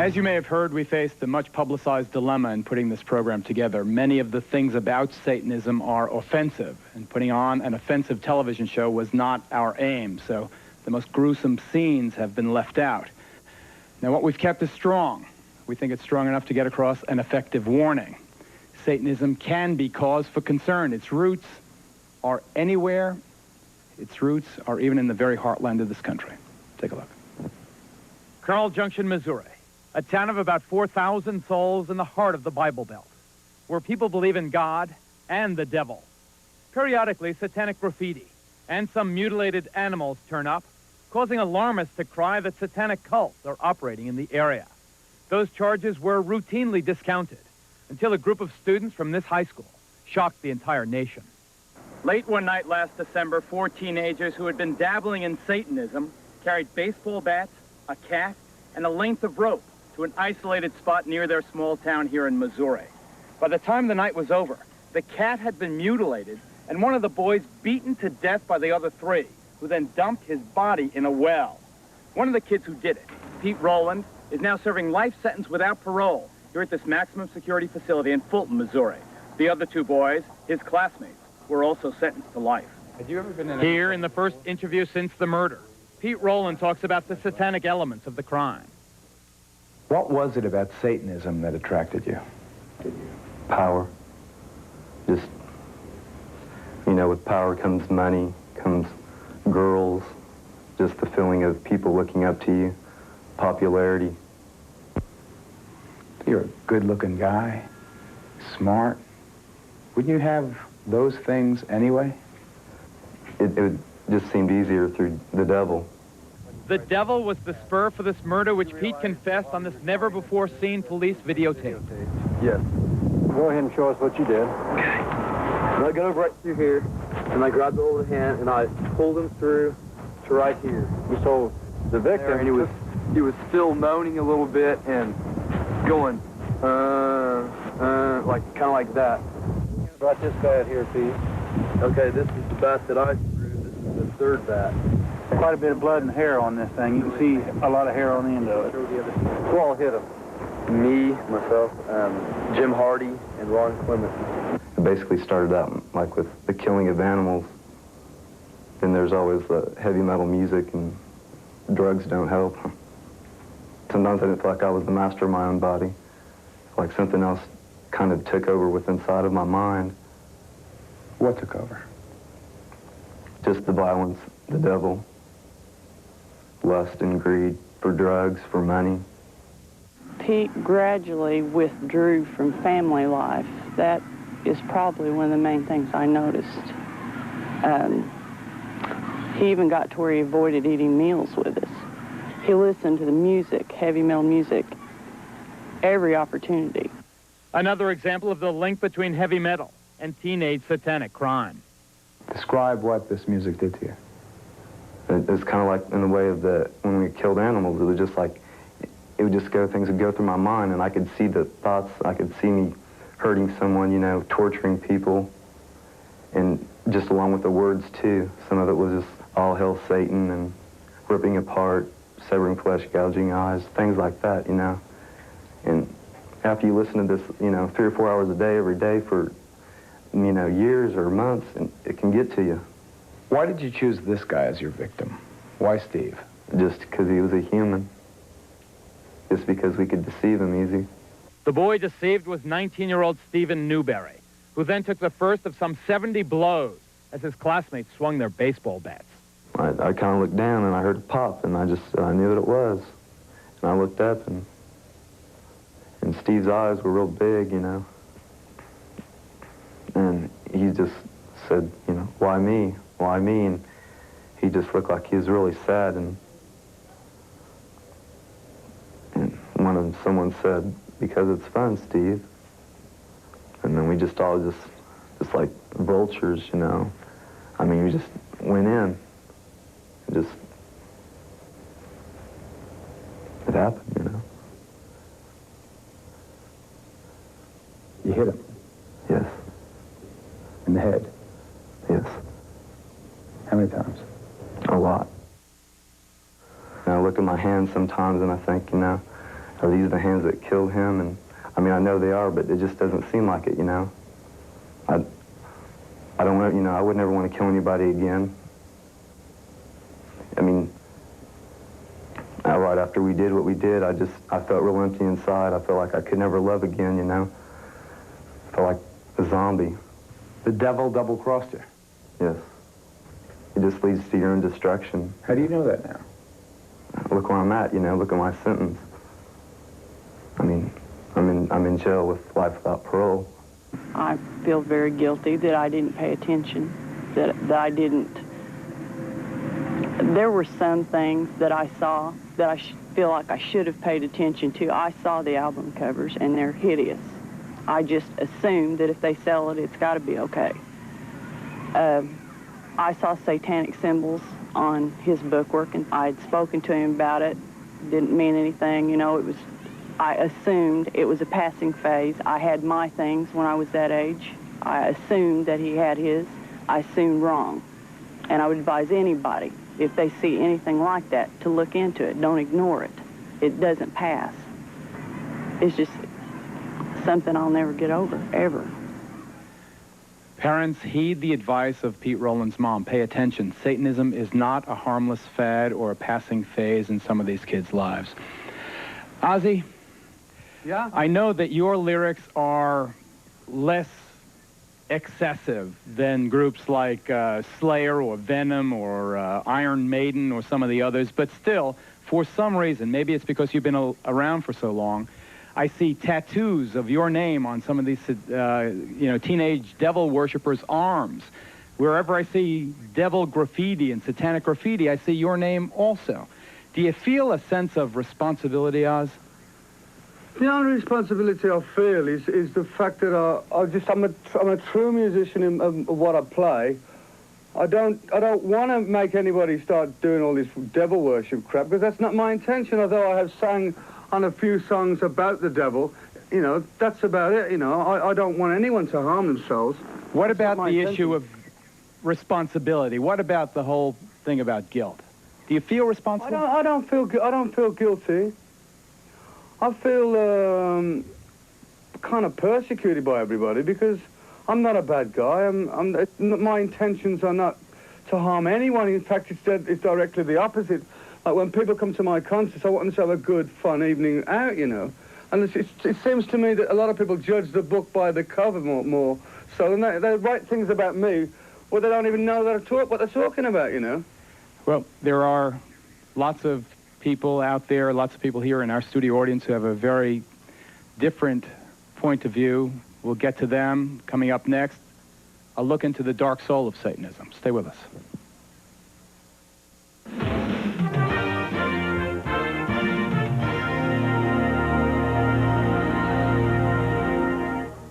As you may have heard, we faced a much publicized dilemma in putting this program together. Many of the things about Satanism are offensive, and putting on an offensive television show was not our aim, so the most gruesome scenes have been left out. Now, what we've kept is strong. We think it's strong enough to get across an effective warning. Satanism can be cause for concern. Its roots are anywhere. Its roots are even in the very heartland of this country. Take a look. Carl Junction, Missouri, a town of about 4,000 souls in the heart of the Bible Belt, where people believe in God and the devil. Periodically, satanic graffiti and some mutilated animals turn up, causing alarmists to cry that satanic cults are operating in the area. Those charges were routinely discounted until a group of students from this high school shocked the entire nation. Late one night last December, 4 teenagers who had been dabbling in Satanism carried baseball bats, a cat, and a length of rope to an isolated spot near their small town here in Missouri. By the time the night was over, the cat had been mutilated and one of the boys beaten to death by the other 3, who then dumped his body in a well. One of the kids who did it, Pete Rowland, is now serving life sentence without parole here at this maximum security facility in Fulton, Missouri. The other 2 boys, his classmates, were also sentenced to life. Had you ever been in here in the first interview since the murder, Pete Rowland talks about the satanic elements of the crime. What was it about Satanism that attracted you? Power. Just, you know, with power comes money, comes girls, just the feeling of people looking up to you, popularity. You're a good-looking guy, smart. Wouldn't you have those things anyway? It just seemed easier through the devil. The devil was the spur for this murder, which Pete confessed on this never-before-seen police videotape. Yes. Go ahead and show us what you did. Okay. And I got right through here, and I grabbed the over the hand, and I pulled him through to right here. So the victim, and he was still moaning a little bit and going, like kind of like that. Right this bat here, Pete. Okay, this is the bat that I threw. This is the 3rd bat. Quite a bit of blood and hair on this thing. You can see a lot of hair on the end of it. Who all hit him? Me, myself, Jim Hardy, and Ron Clement. It basically started out like with the killing of animals. Then there's always the heavy metal music, and drugs don't help. Sometimes I didn't feel like I was the master of my own body. Like something else kind of took over with inside of my mind. What took over? Just the violence, the devil, lust and greed for drugs, for money. Pete gradually withdrew from family life. That is probably one of the main things I noticed. He even got to where he avoided eating meals with us. He listened to the music, heavy metal music, every opportunity. Another example of the link between heavy metal and teenage satanic crime. Describe what this music did to you. It was kind of like in the way of when we killed animals, it was just like, it would just go, things would go through my mind, and I could see the thoughts, I could see me hurting someone, you know, torturing people, and just along with the words too. Some of it was just all hail Satan and ripping apart, severing flesh, gouging eyes, things like that, you know. And after you listen to this, you know, 3 or 4 hours a day, every day for, you know, years or months, and it can get to you. Why did you choose this guy as your victim? Why Steve? Just because he was a human. Just because we could deceive him easy. The boy deceived was 19-year-old Stephen Newberry, who then took the first of some 70 blows as his classmates swung their baseball bats. I kind of looked down and I heard a pop, and I knew what it was. And I looked up, and Steve's eyes were real big, you know. And he just said, you know, why me? Why me? And he just looked like he was really sad. And someone said, because it's fun, Steve. And then we just all just like vultures, you know. I mean, we just went in. It happened, you know. You hit him? Yes. In the head? Yes. How many times? A lot. And I look at my hands sometimes and I think, you know, Are these the hands that killed him? And I mean, I know they are, but it just doesn't seem like it, you know? I don't want, you know, I would never want to kill anybody again. I mean, right after we did what we did, I felt real empty inside. I felt like I could never love again, you know? I felt like a zombie. The devil double-crossed you. Yes. It just leads to your own destruction. How do you know that now? Look where I'm at, you know, look at my sentence. I mean, I'm in jail with life without parole. I feel very guilty that I didn't pay attention, that I didn't. There were some things that I saw that I feel like I should have paid attention to. I saw the album covers, and they're hideous. I just assumed that if they sell it, it's got to be okay. I saw satanic symbols on his bookwork, and I had spoken to him about it. Didn't mean anything, you know. I assumed it was a passing phase. I had my things when I was that age. I assumed that he had his. I assumed wrong. And I would advise anybody, if they see anything like that, to look into it. Don't ignore it. It doesn't pass. It's just something I'll never get over, ever. Parents, heed the advice of Pete Rowland's mom. Pay attention. Satanism is not a harmless fad or a passing phase in some of these kids' lives. Ozzy? Yeah? I know that your lyrics are less excessive than groups like Slayer or Venom or Iron Maiden or some of the others, but still, for some reason, maybe it's because you've been around for so long, I see tattoos of your name on some of these, teenage devil worshippers' arms. Wherever I see devil graffiti and satanic graffiti, I see your name also. Do you feel a sense of responsibility, Oz? The only responsibility I feel is the fact that I'm a true musician in what I play. I don't want to make anybody start doing all this devil worship crap, because that's not my intention. Although I have sang on a few songs about the devil, you know, that's about it. You know, I don't want anyone to harm themselves. What about the issue of responsibility? What about the whole thing about guilt? Do you feel responsible? I don't feel guilty. I feel kind of persecuted by everybody, because I'm not a bad guy. My intentions are not to harm anyone. In fact, it's directly the opposite. Like when people come to my concerts, I want them to have a good, fun evening out, you know. And it seems to me that a lot of people judge the book by the cover more so, and they write things about me where they don't even know what they're talking about, you know. Well, there are lots of people out there, lots of people here in our studio audience who have a very different point of view. We'll get to them coming up next. A look into the dark soul of Satanism. Stay with us.